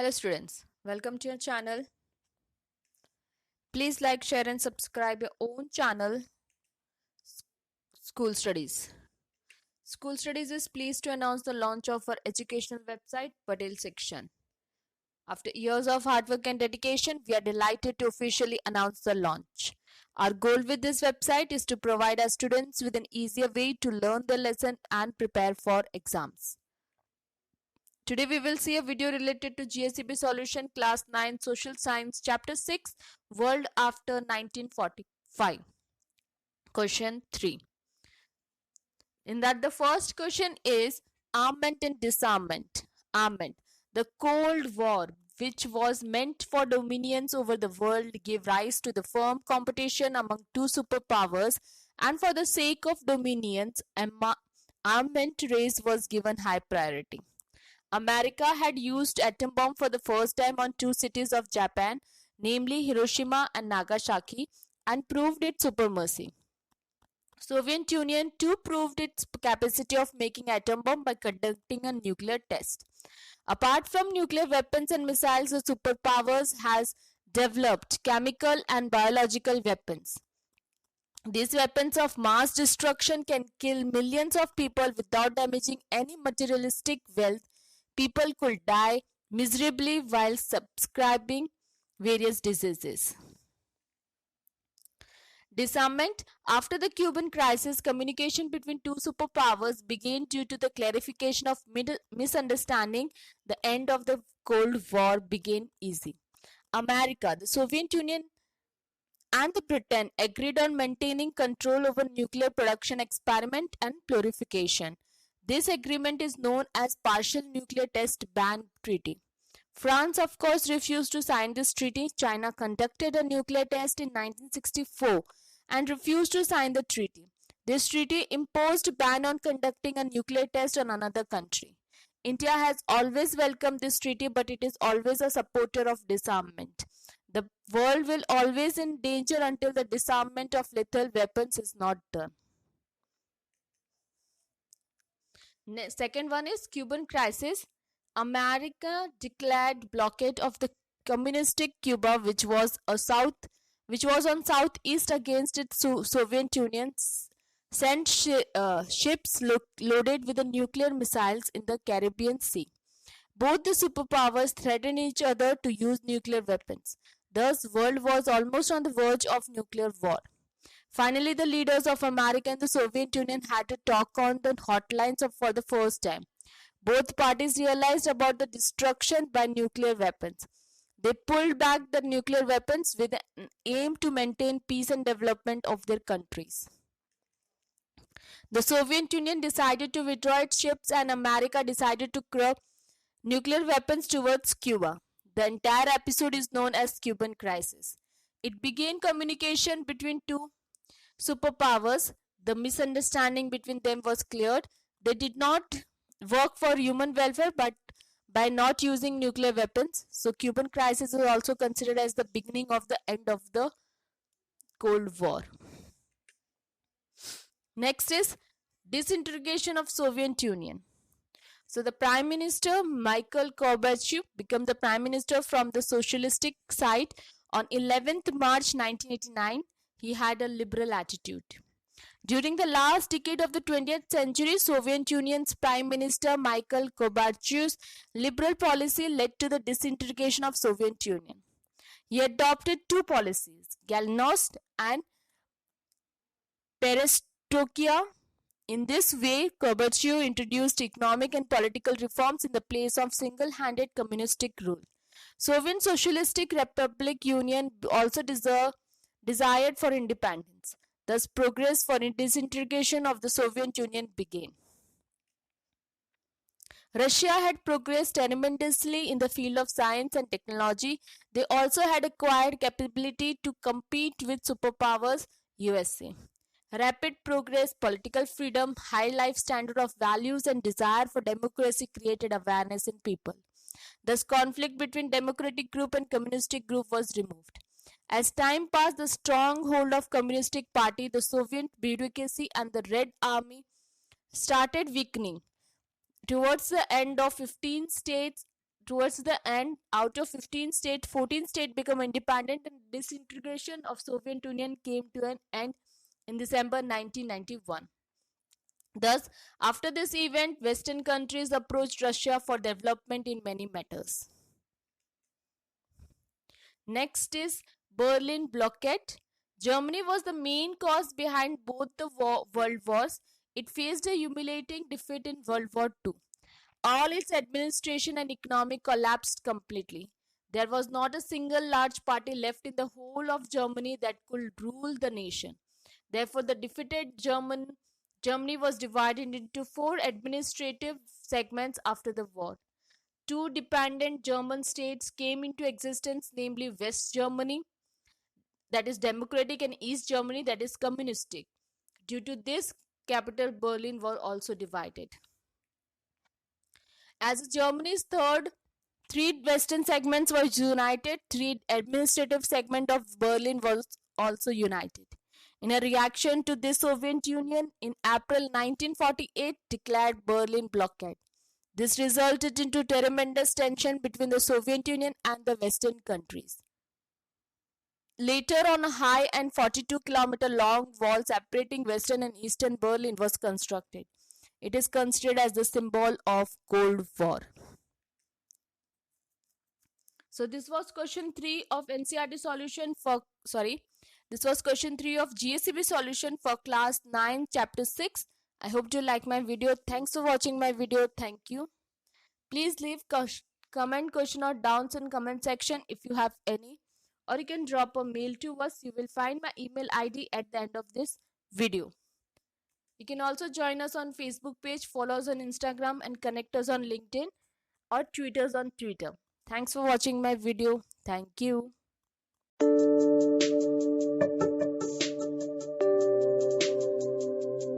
Hello students, welcome to your channel. Please like, share and subscribe your own channel School Studies. School Studies is pleased to announce the launch of our educational website Patel section. After years of hard work and dedication, we are delighted to officially announce the launch. Our goal with this website is to provide our students with an easier way to learn the lesson and prepare for exams. Today we will see a video related to GSEB Solutions Class 9 Social Science Chapter 6 World After 1945. Question 3. In that the first question is armament and disarmament. Armament. The Cold War, which was meant for dominions over the world, gave rise to the firm competition among two superpowers, and for the sake of dominions, armament race was given high priority. America had used atom bomb for the first time on two cities of Japan, namely Hiroshima and Nagasaki, and proved its supremacy. Soviet Union too proved its capacity of making atom bomb by conducting a nuclear test. Apart from nuclear weapons and missiles, the superpowers has developed chemical and biological weapons. These weapons of mass destruction can kill millions of people without damaging any materialistic wealth. People could die miserably while subscribing various diseases. Disarmament. After the Cuban crisis, communication between two superpowers began due to the clarification of misunderstanding. The end of the Cold War began easy. America, the Soviet Union and the Britain agreed on maintaining control over nuclear production, experiment and purification. This agreement is known as Partial Nuclear Test Ban Treaty. France, of course, refused to sign this treaty. China conducted a nuclear test in 1964 and refused to sign the treaty. This treaty imposed a ban on conducting a nuclear test on another country. India has always welcomed this treaty, but it is always a supporter of disarmament. The world will always in danger until the disarmament of lethal weapons is not done. Second one is Cuban crisis. America declared blockade of the communistic Cuba, which was on southeast against its Soviet Union, sent ships loaded with the nuclear missiles in the Caribbean Sea. Both the superpowers threatened each other to use nuclear weapons. Thus, world was almost on the verge of nuclear war. Finally, the leaders of America and the Soviet Union had a talk on the hotlines for the first time. Both parties realized about the destruction by nuclear weapons. They pulled back the nuclear weapons with an aim to maintain peace and development of their countries. The Soviet Union decided to withdraw its ships and America decided to curb nuclear weapons towards Cuba. The entire episode is known as Cuban crisis. It began communication between two superpowers. The misunderstanding between them was cleared. They did not work for human welfare but by not using nuclear weapons. So Cuban crisis is also considered as the beginning of the end of the Cold War. Next is disintegration of Soviet Union. So the Prime Minister Mikhail Gorbachev became the Prime Minister from the socialistic side on 11th March 1989. He had a liberal attitude. During the last decade of the 20th century, Soviet Union's Prime Minister Mikhail Gorbachev's liberal policy led to the disintegration of Soviet Union. He adopted two policies, Glasnost and Perestroika. In this way, Gorbachev introduced economic and political reforms in the place of single-handed communistic rule. Soviet Socialistic Republic Union also desired for independence. Thus, progress for disintegration of the Soviet Union began. Russia had progressed tremendously in the field of science and technology. They also had acquired capability to compete with superpowers USA. Rapid progress, political freedom, high life standard of values and desire for democracy created awareness in people. Thus, conflict between democratic group and communistic group was removed. As time passed, the stronghold of Communistic Party, the Soviet bureaucracy and the Red Army started weakening. Towards the end of 15 states, towards the end, out of 15 states, 14 states become independent and disintegration of Soviet Union came to an end in December 1991. Thus, after this event, Western countries approached Russia for development in many matters. Next is Berlin blockade. Germany was the main cause behind both the world wars. It faced a humiliating defeat in World War II. All its administration and economy collapsed completely. There was not a single large party left in the whole of Germany that could rule the nation. Therefore, the defeated Germany was divided into four administrative segments after the war. Two dependent German states came into existence, namely West Germany, that is democratic, and East Germany, that is communistic. Due to this, capital Berlin was also divided. As Germany's third, three western segments were united, three administrative segment of Berlin was also united. In a reaction to this, Soviet Union in April 1948 declared Berlin blockade. This resulted into tremendous tension between the Soviet Union and the Western countries. Later on, a high and 42-kilometer long wall separating Western and Eastern Berlin was constructed. It is considered as the symbol of Cold War. So this was question 3 of NCERT solution for this was question 3 of GSEB solution for class 9 chapter 6. I hope you like my video. Thanks for watching my video. Thank you. Please leave comment, question or doubts in comment section if you have any, or you can drop a mail to us. You will find my email ID at the end of this video. You can also join us on Facebook page, follow us on Instagram, and connect us on LinkedIn or tweet us on Twitter. Thanks for watching my video. Thank you.